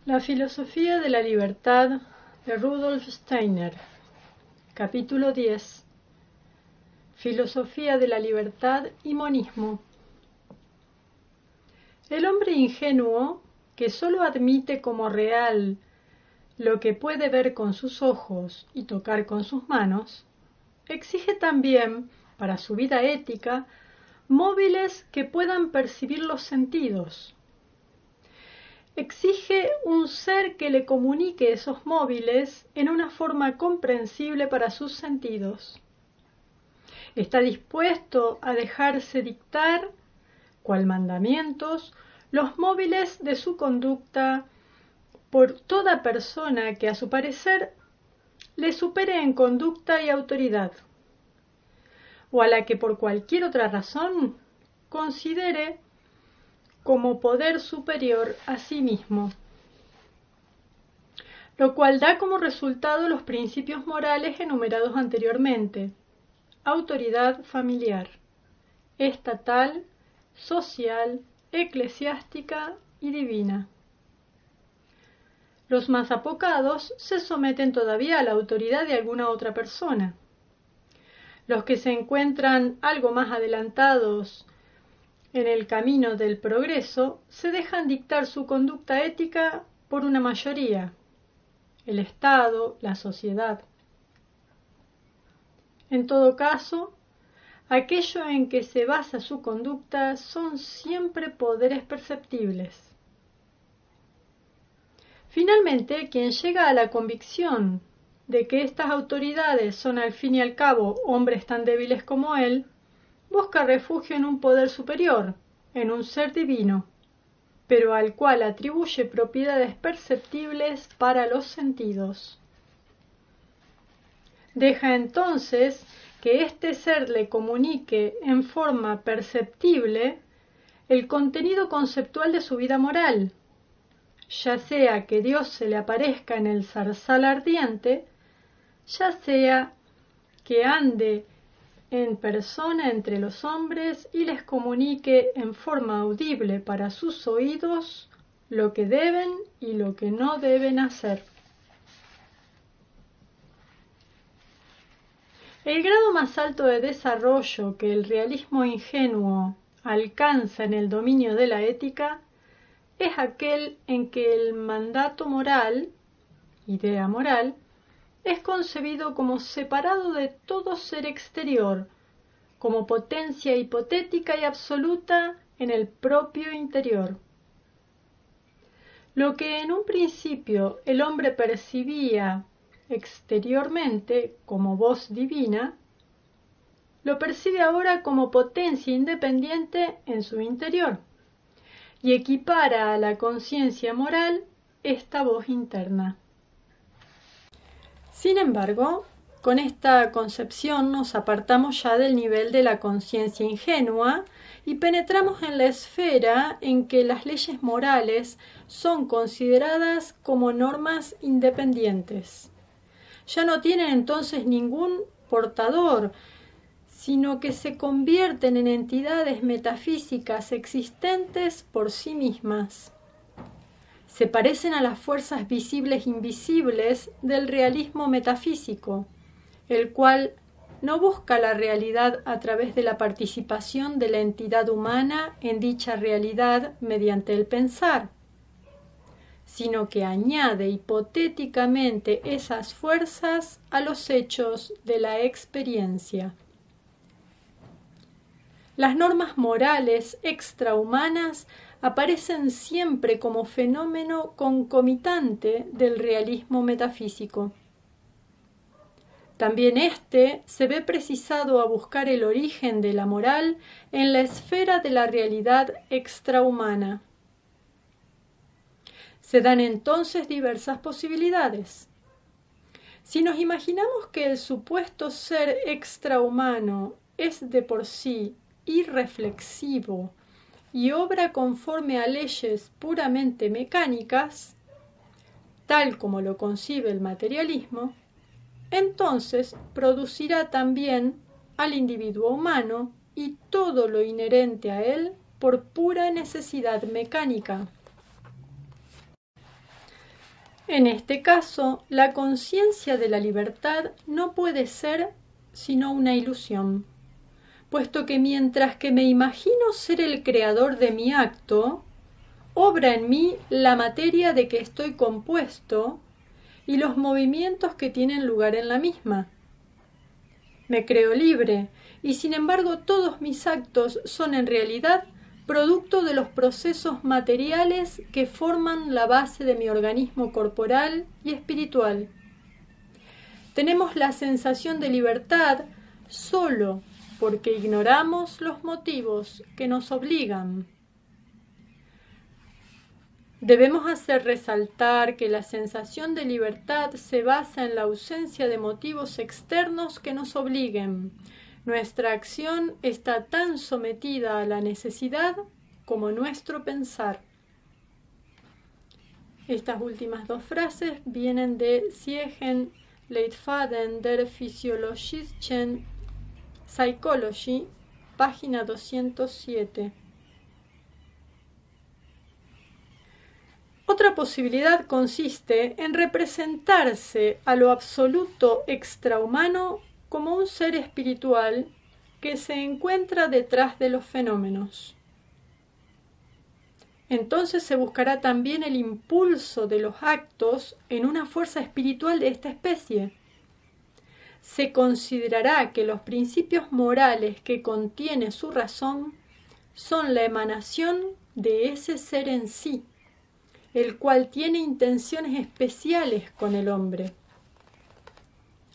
La filosofía de la libertad de Rudolf Steiner. Capítulo 10. Filosofía de la libertad y monismo. El hombre ingenuo, que sólo admite como real lo que puede ver con sus ojos y tocar con sus manos, exige también, para su vida ética, móviles que puedan percibir los sentidos. Exige un ser que le comunique esos móviles en una forma comprensible para sus sentidos. Está dispuesto a dejarse dictar, cual mandamientos, los móviles de su conducta por toda persona que a su parecer le supere en conducta y autoridad, o a la que por cualquier otra razón considere como poder superior a sí mismo, lo cual da como resultado los principios morales enumerados anteriormente: autoridad familiar, estatal, social, eclesiástica y divina. Los más apocados se someten todavía a la autoridad de alguna otra persona. Los que se encuentran algo más adelantados en el camino del progreso se dejan dictar su conducta ética por una mayoría, el Estado, la sociedad. En todo caso, aquello en que se basa su conducta son siempre poderes perceptibles. Finalmente, quien llega a la convicción de que estas autoridades son al fin y al cabo hombres tan débiles como él, busca refugio en un poder superior, en un ser divino, pero al cual atribuye propiedades perceptibles para los sentidos. Deja entonces que este ser le comunique en forma perceptible el contenido conceptual de su vida moral, ya sea que Dios se le aparezca en el zarzal ardiente, ya sea que ande en persona entre los hombres y les comunique en forma audible para sus oídos lo que deben y lo que no deben hacer. El grado más alto de desarrollo que el realismo ingenuo alcanza en el dominio de la ética es aquel en que el mandato moral, idea moral, es concebido como separado de todo ser exterior, como potencia hipotética y absoluta en el propio interior. Lo que en un principio el hombre percibía exteriormente como voz divina, lo percibe ahora como potencia independiente en su interior, y equipara a la conciencia moral esta voz interna. Sin embargo, con esta concepción nos apartamos ya del nivel de la conciencia ingenua y penetramos en la esfera en que las leyes morales son consideradas como normas independientes. Ya no tienen entonces ningún portador, sino que se convierten en entidades metafísicas existentes por sí mismas. Se parecen a las fuerzas visibles e invisibles del realismo metafísico, el cual no busca la realidad a través de la participación de la entidad humana en dicha realidad mediante el pensar, sino que añade hipotéticamente esas fuerzas a los hechos de la experiencia. Las normas morales extrahumanas aparecen siempre como fenómeno concomitante del realismo metafísico. También éste se ve precisado a buscar el origen de la moral en la esfera de la realidad extrahumana. Se dan entonces diversas posibilidades. Si nos imaginamos que el supuesto ser extrahumano es de por sí irreflexivo y obra conforme a leyes puramente mecánicas, tal como lo concibe el materialismo, entonces producirá también al individuo humano y todo lo inherente a él por pura necesidad mecánica. En este caso, la conciencia de la libertad no puede ser sino una ilusión, puesto que mientras que me imagino ser el creador de mi acto, obra en mí la materia de que estoy compuesto y los movimientos que tienen lugar en la misma. Me creo libre, y sin embargo todos mis actos son en realidad producto de los procesos materiales que forman la base de mi organismo corporal y espiritual. Tenemos la sensación de libertad solo porque ignoramos los motivos que nos obligan. Debemos hacer resaltar que la sensación de libertad se basa en la ausencia de motivos externos que nos obliguen. Nuestra acción está tan sometida a la necesidad como nuestro pensar. Estas últimas dos frases vienen de Siegen Leitfaden der physiologischen Psychology, página 207. Otra posibilidad consiste en representarse a lo absoluto extrahumano como un ser espiritual que se encuentra detrás de los fenómenos. Entonces se buscará también el impulso de los actos en una fuerza espiritual de esta especie. Se considerará que los principios morales que contiene su razón son la emanación de ese ser en sí, el cual tiene intenciones especiales con el hombre.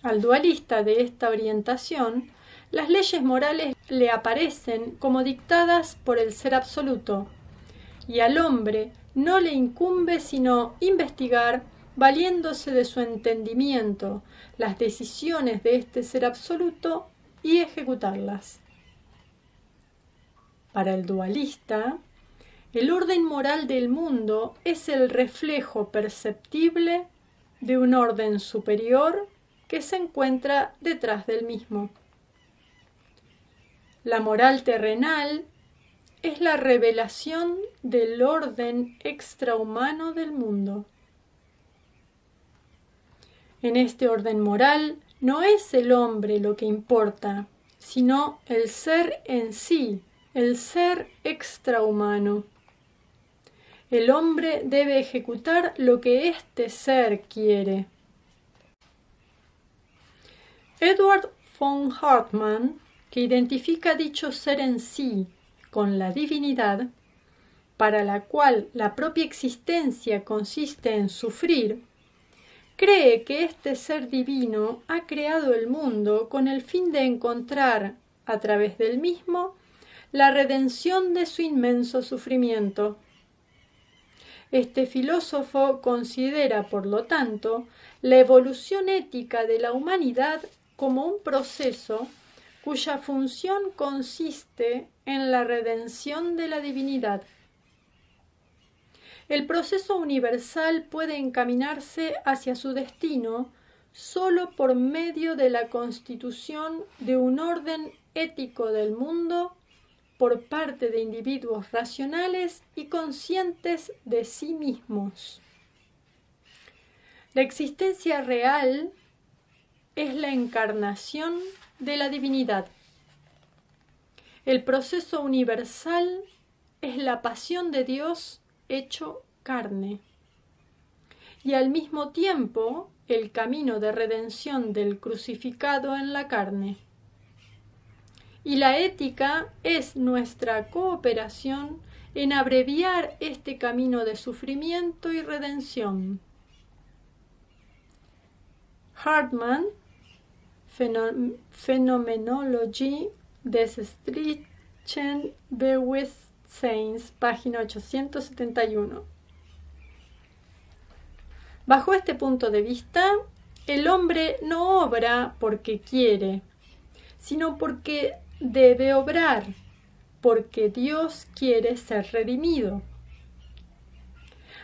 Al dualista de esta orientación, las leyes morales le aparecen como dictadas por el ser absoluto, y al hombre no le incumbe sino investigar, valiéndose de su entendimiento, las decisiones de este ser absoluto y ejecutarlas. Para el dualista, el orden moral del mundo es el reflejo perceptible de un orden superior que se encuentra detrás del mismo. La moral terrenal es la revelación del orden extrahumano del mundo. En este orden moral no es el hombre lo que importa, sino el ser en sí, el ser extrahumano. El hombre debe ejecutar lo que este ser quiere. Edward von Hartmann, que identifica dicho ser en sí con la divinidad, para la cual la propia existencia consiste en sufrir, cree que este ser divino ha creado el mundo con el fin de encontrar, a través del mismo, la redención de su inmenso sufrimiento. Este filósofo considera, por lo tanto, la evolución ética de la humanidad como un proceso cuya función consiste en la redención de la divinidad. El proceso universal puede encaminarse hacia su destino sólo por medio de la constitución de un orden ético del mundo por parte de individuos racionales y conscientes de sí mismos. La existencia real es la encarnación de la divinidad. El proceso universal es la pasión de Dios hecho carne. Y al mismo tiempo el camino de redención del crucificado en la carne. Y la ética es nuestra cooperación en abreviar este camino de sufrimiento y redención. Hartmann, Phänomenologie des Streitlichen Bewusstseins, página 871. Bajo este punto de vista, el hombre no obra porque quiere, sino porque debe obrar, porque Dios quiere ser redimido.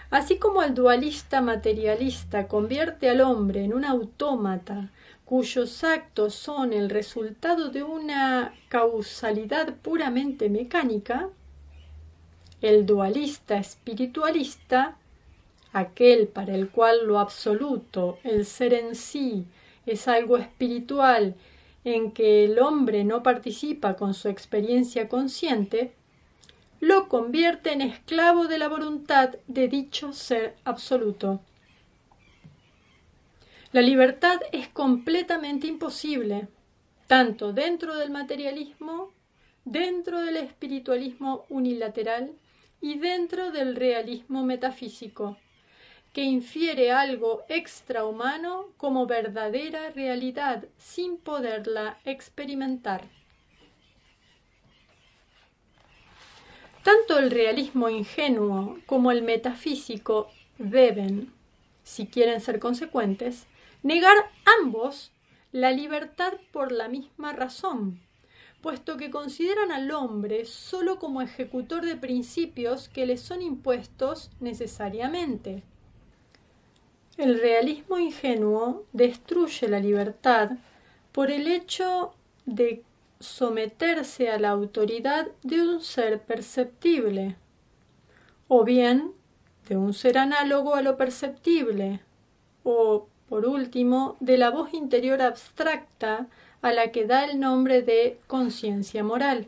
Así como el dualista materialista convierte al hombre en un autómata cuyos actos son el resultado de una causalidad puramente mecánica, el dualista espiritualista aquel para el cual lo absoluto, el ser en sí, es algo espiritual en que el hombre no participa con su experiencia consciente, lo convierte en esclavo de la voluntad de dicho ser absoluto. La libertad es completamente imposible, tanto dentro del materialismo, dentro del espiritualismo unilateral y dentro del realismo metafísico, que infiere algo extrahumano como verdadera realidad sin poderla experimentar. Tanto el realismo ingenuo como el metafísico deben, si quieren ser consecuentes, negar ambos la libertad por la misma razón, puesto que consideran al hombre solo como ejecutor de principios que le son impuestos necesariamente. El realismo ingenuo destruye la libertad por el hecho de someterse a la autoridad de un ser perceptible, o bien de un ser análogo a lo perceptible, o, por último, de la voz interior abstracta a la que da el nombre de conciencia moral.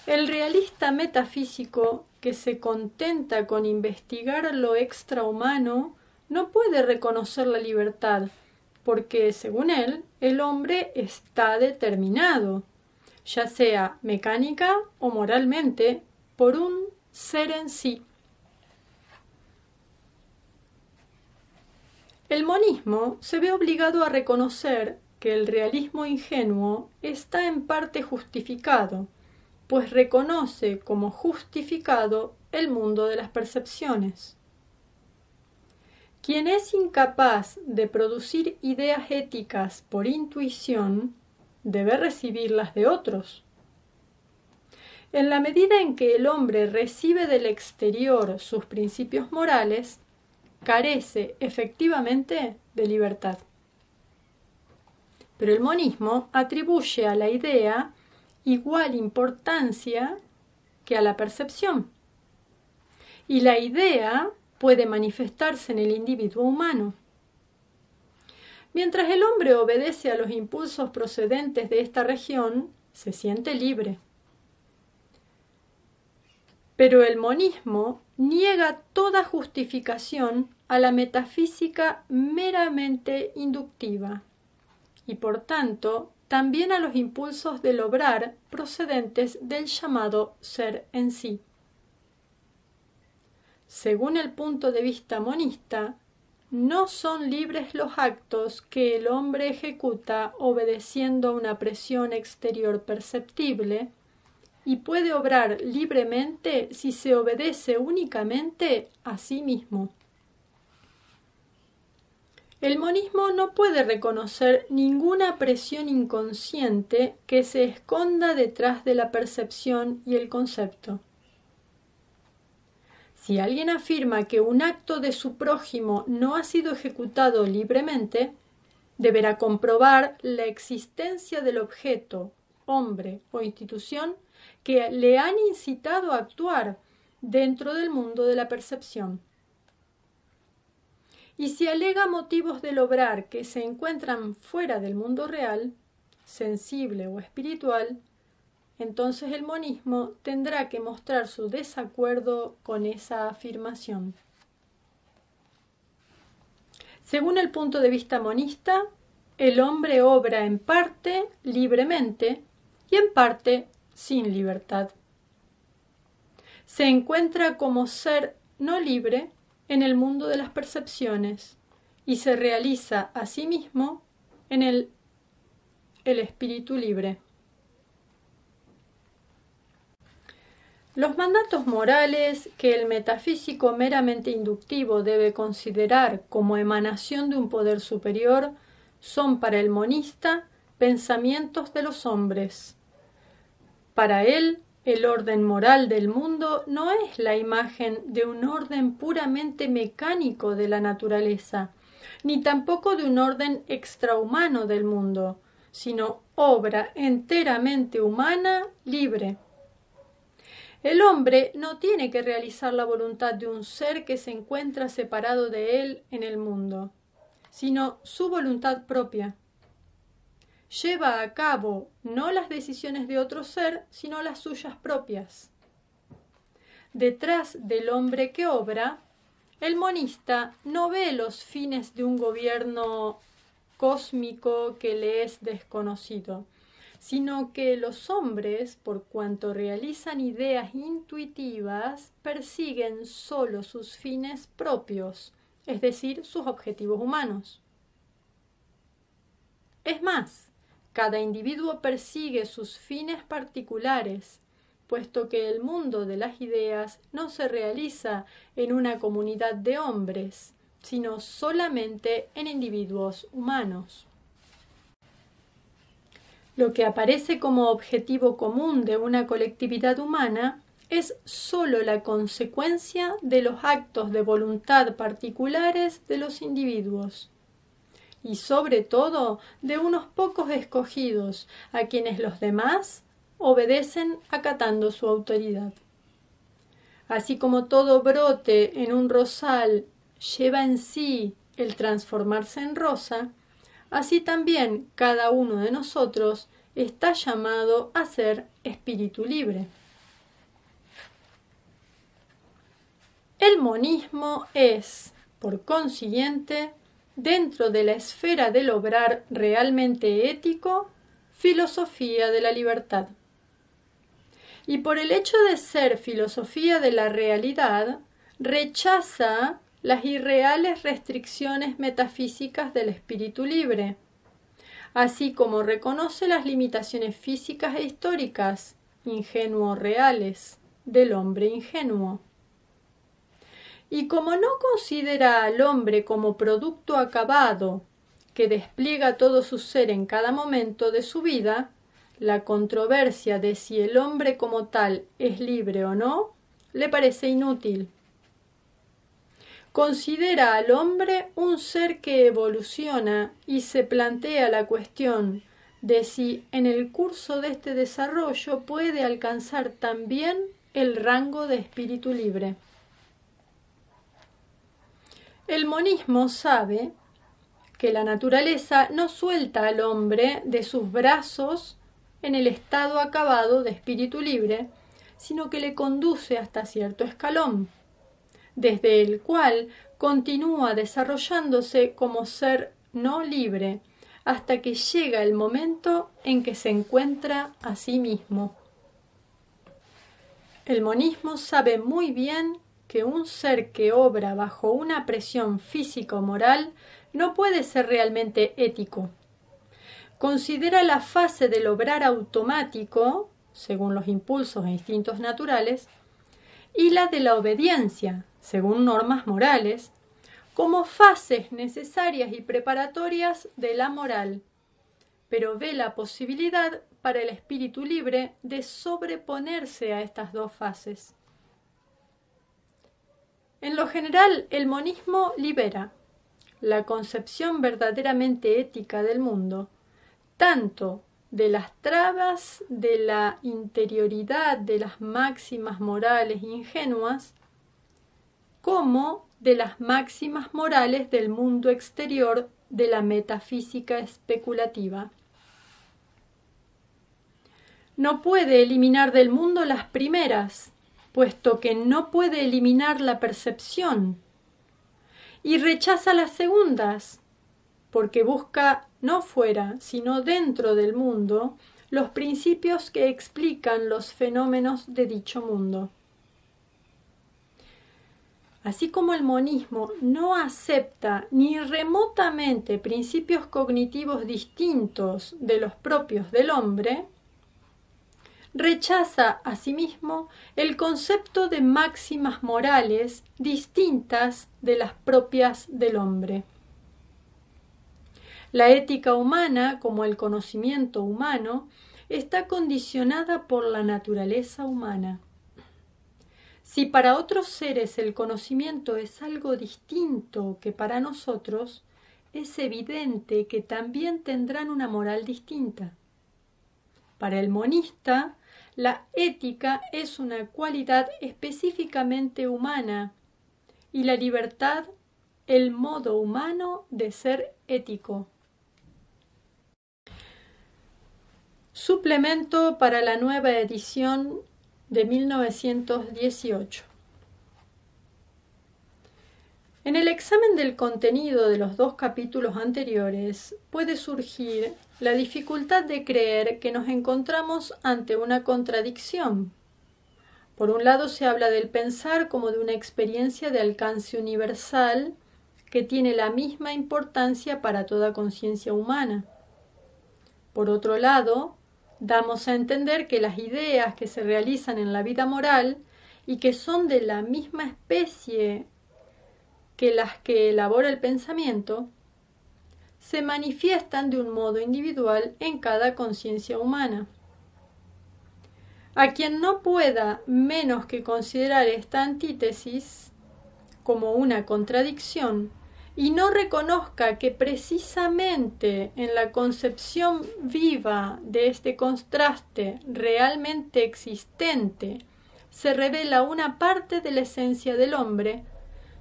El realista metafísico que se contenta con investigar lo extrahumano no puede reconocer la libertad, porque, según él, el hombre está determinado, ya sea mecánica o moralmente, por un ser en sí. El monismo se ve obligado a reconocer que el realismo ingenuo está en parte justificado, pues reconoce como justificado el mundo de las percepciones. Quien es incapaz de producir ideas éticas por intuición, debe recibirlas de otros. En la medida en que el hombre recibe del exterior sus principios morales, carece efectivamente de libertad. Pero el monismo atribuye a la idea igual importancia que a la percepción. Y la idea puede manifestarse en el individuo humano. Mientras el hombre obedece a los impulsos procedentes de esta región, se siente libre. Pero el monismo niega toda justificación a la metafísica meramente inductiva y, por tanto, también a los impulsos del obrar procedentes del llamado ser en sí. Según el punto de vista monista, no son libres los actos que el hombre ejecuta obedeciendo a una presión exterior perceptible, y puede obrar libremente si se obedece únicamente a sí mismo. El monismo no puede reconocer ninguna presión inconsciente que se esconda detrás de la percepción y el concepto. Si alguien afirma que un acto de su prójimo no ha sido ejecutado libremente, deberá comprobar la existencia del objeto, hombre o institución que le han incitado a actuar dentro del mundo de la percepción. Y si alega motivos del obrar que se encuentran fuera del mundo real, sensible o espiritual, entonces el monismo tendrá que mostrar su desacuerdo con esa afirmación. Según el punto de vista monista, el hombre obra en parte libremente y en parte sin libertad. Se encuentra como ser no libre en el mundo de las percepciones y se realiza a sí mismo en el espíritu libre. Los mandatos morales que el metafísico meramente inductivo debe considerar como emanación de un poder superior son para el monista pensamientos de los hombres. Para él, el orden moral del mundo no es la imagen de un orden puramente mecánico de la naturaleza, ni tampoco de un orden extrahumano del mundo, sino obra enteramente humana, libre. El hombre no tiene que realizar la voluntad de un ser que se encuentra separado de él en el mundo, sino su voluntad propia. Lleva a cabo no las decisiones de otro ser, sino las suyas propias. Detrás del hombre que obra, el monista no ve los fines de un gobierno cósmico que le es desconocido, sino que los hombres, por cuanto realizan ideas intuitivas, persiguen solo sus fines propios, es decir, sus objetivos humanos. Es más, cada individuo persigue sus fines particulares, puesto que el mundo de las ideas no se realiza en una comunidad de hombres, sino solamente en individuos humanos. Lo que aparece como objetivo común de una colectividad humana es sólo la consecuencia de los actos de voluntad particulares de los individuos, y sobre todo de unos pocos escogidos, a quienes los demás obedecen acatando su autoridad. Así como todo brote en un rosal lleva en sí el transformarse en rosa, así también cada uno de nosotros está llamado a ser espíritu libre. El monismo es, por consiguiente, dentro de la esfera del obrar realmente ético, filosofía de la libertad. Y por el hecho de ser filosofía de la realidad, rechaza las irreales restricciones metafísicas del espíritu libre, así como reconoce las limitaciones físicas e históricas, ingenuos reales, del hombre ingenuo. Y como no considera al hombre como producto acabado, que despliega todo su ser en cada momento de su vida, la controversia de si el hombre como tal es libre o no, le parece inútil. Considera al hombre un ser que evoluciona y se plantea la cuestión de si en el curso de este desarrollo puede alcanzar también el rango de espíritu libre. El monismo sabe que la naturaleza no suelta al hombre de sus brazos en el estado acabado de espíritu libre, sino que le conduce hasta cierto escalón, desde el cual continúa desarrollándose como ser no libre, hasta que llega el momento en que se encuentra a sí mismo. El monismo sabe muy bien que un ser que obra bajo una presión física o moral no puede ser realmente ético. Considera la fase del obrar automático, según los impulsos e instintos naturales, y la de la obediencia, según normas morales, como fases necesarias y preparatorias de la moral, pero ve la posibilidad para el espíritu libre de sobreponerse a estas dos fases. En lo general, el monismo libera la concepción verdaderamente ética del mundo, tanto de las trabas de la interioridad de las máximas morales ingenuas, como de las máximas morales del mundo exterior de la metafísica especulativa. No puede eliminar del mundo las primeras, puesto que no puede eliminar la percepción, y rechaza las segundas, porque busca no fuera, sino dentro del mundo, los principios que explican los fenómenos de dicho mundo. Así como el monismo no acepta ni remotamente principios cognitivos distintos de los propios del hombre, rechaza asimismo el concepto de máximas morales distintas de las propias del hombre. La ética humana, como el conocimiento humano, está condicionada por la naturaleza humana. Si para otros seres el conocimiento es algo distinto que para nosotros, es evidente que también tendrán una moral distinta. Para el monista, La ética es una cualidad específicamente humana y la libertad el modo humano de ser ético. Suplemento para la nueva edición de 1918. En el examen del contenido de los 2 capítulos anteriores puede surgir la dificultad de creer que nos encontramos ante una contradicción. Por un lado se habla del pensar como de una experiencia de alcance universal que tiene la misma importancia para toda conciencia humana. Por otro lado, damos a entender que las ideas que se realizan en la vida moral y que son de la misma especie que las que elabora el pensamiento, se manifiestan de un modo individual en cada conciencia humana. A quien no pueda menos que considerar esta antítesis como una contradicción y no reconozca que precisamente en la concepción viva de este contraste realmente existente se revela una parte de la esencia del hombre,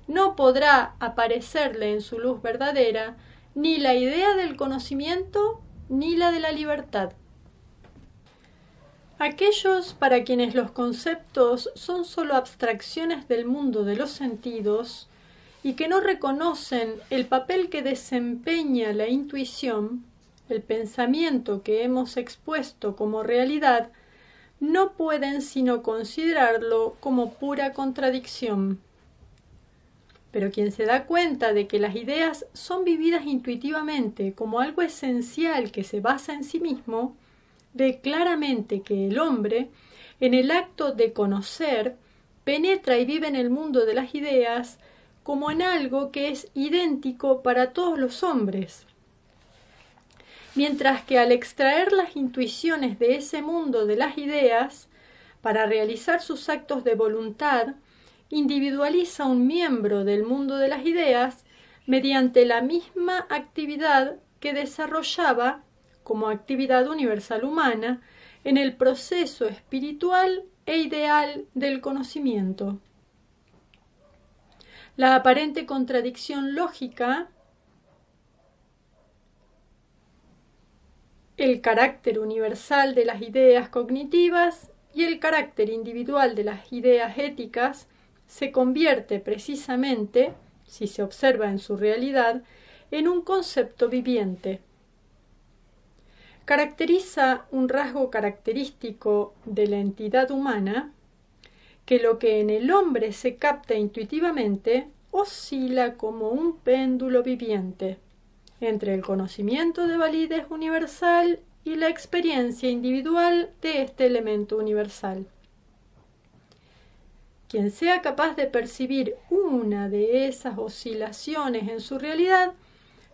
no podrá aparecerle en su luz verdadera ni la idea del conocimiento ni la de la libertad. Aquellos para quienes los conceptos son sólo abstracciones del mundo de los sentidos y que no reconocen el papel que desempeña la intuición, el pensamiento que hemos expuesto como realidad, no pueden sino considerarlo como pura contradicción. Pero quien se da cuenta de que las ideas son vividas intuitivamente como algo esencial que se basa en sí mismo, ve claramente que el hombre, en el acto de conocer, penetra y vive en el mundo de las ideas como en algo que es idéntico para todos los hombres. Mientras que al extraer las intuiciones de ese mundo de las ideas, para realizar sus actos de voluntad, individualiza un miembro del mundo de las ideas mediante la misma actividad que desarrollaba como actividad universal humana en el proceso espiritual e ideal del conocimiento. La aparente contradicción lógica, el carácter universal de las ideas cognitivas y el carácter individual de las ideas éticas se convierte precisamente, si se observa en su realidad, en un concepto viviente. Caracteriza un rasgo característico de la entidad humana que lo que en el hombre se capta intuitivamente oscila como un péndulo viviente entre el conocimiento de validez universal y la experiencia individual de este elemento universal. Quien sea capaz de percibir una de esas oscilaciones en su realidad,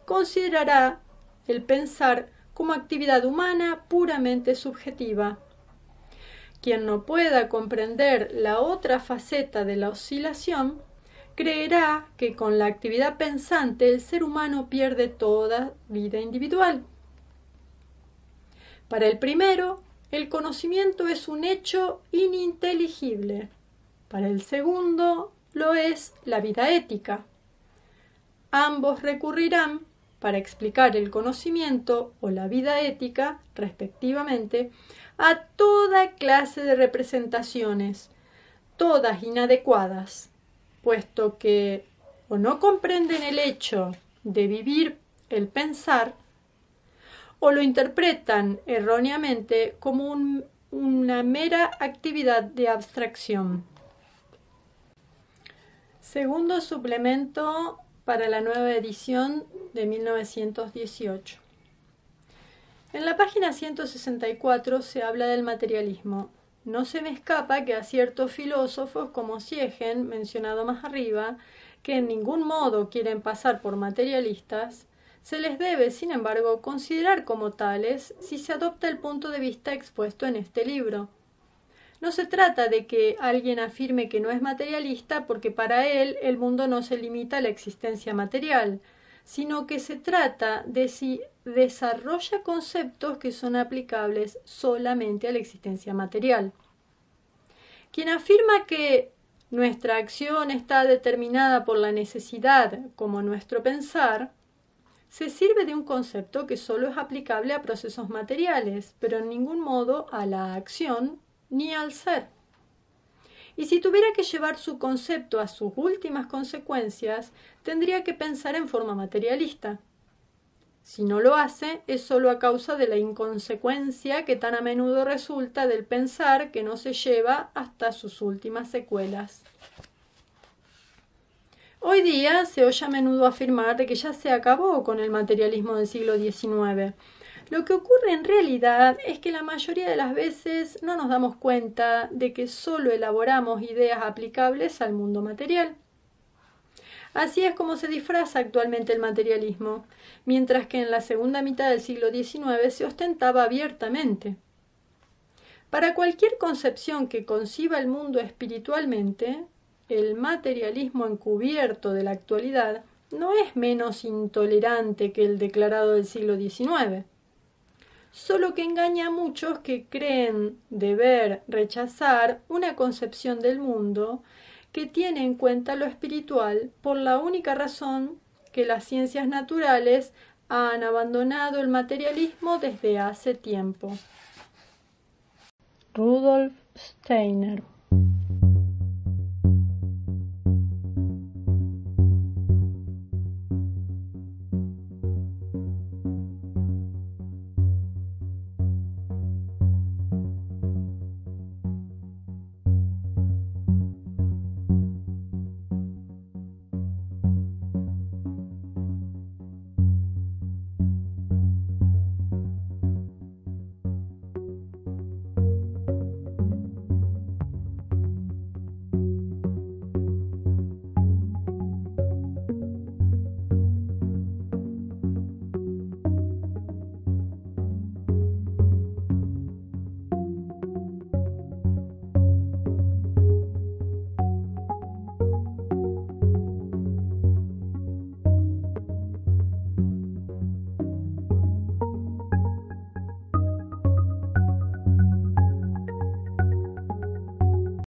considerará el pensar como actividad humana puramente subjetiva. Quien no pueda comprender la otra faceta de la oscilación, creerá que con la actividad pensante el ser humano pierde toda vida individual. Para el primero, el conocimiento es un hecho ininteligible. Para el segundo, lo es la vida ética. Ambos recurrirán, para explicar el conocimiento o la vida ética, respectivamente, a toda clase de representaciones, todas inadecuadas, puesto que o no comprenden el hecho de vivir el pensar, o lo interpretan erróneamente como una mera actividad de abstracción. Segundo suplemento para la nueva edición de 1918. En la página 164 se habla del materialismo. No se me escapa que a ciertos filósofos como Siegen, mencionado más arriba, que en ningún modo quieren pasar por materialistas, se les debe, sin embargo, considerar como tales si se adopta el punto de vista expuesto en este libro. No se trata de que alguien afirme que no es materialista porque para él el mundo no se limita a la existencia material, sino que se trata de si desarrolla conceptos que son aplicables solamente a la existencia material. Quien afirma que nuestra acción está determinada por la necesidad, como nuestro pensar, se sirve de un concepto que solo es aplicable a procesos materiales, pero en ningún modo a la acción ni al ser. Y si tuviera que llevar su concepto a sus últimas consecuencias, tendría que pensar en forma materialista. Si no lo hace, es solo a causa de la inconsecuencia que tan a menudo resulta del pensar que no se lleva hasta sus últimas secuelas. Hoy día se oye a menudo afirmar de que ya se acabó con el materialismo del siglo XIX. Lo que ocurre en realidad es que la mayoría de las veces no nos damos cuenta de que solo elaboramos ideas aplicables al mundo material. Así es como se disfraza actualmente el materialismo, mientras que en la segunda mitad del siglo XIX se ostentaba abiertamente. Para cualquier concepción que conciba el mundo espiritualmente, el materialismo encubierto de la actualidad no es menos intolerante que el declarado del siglo XIX, solo que engaña a muchos que creen deber rechazar una concepción del mundo que tiene en cuenta lo espiritual por la única razón que las ciencias naturales han abandonado el materialismo desde hace tiempo. Rudolf Steiner.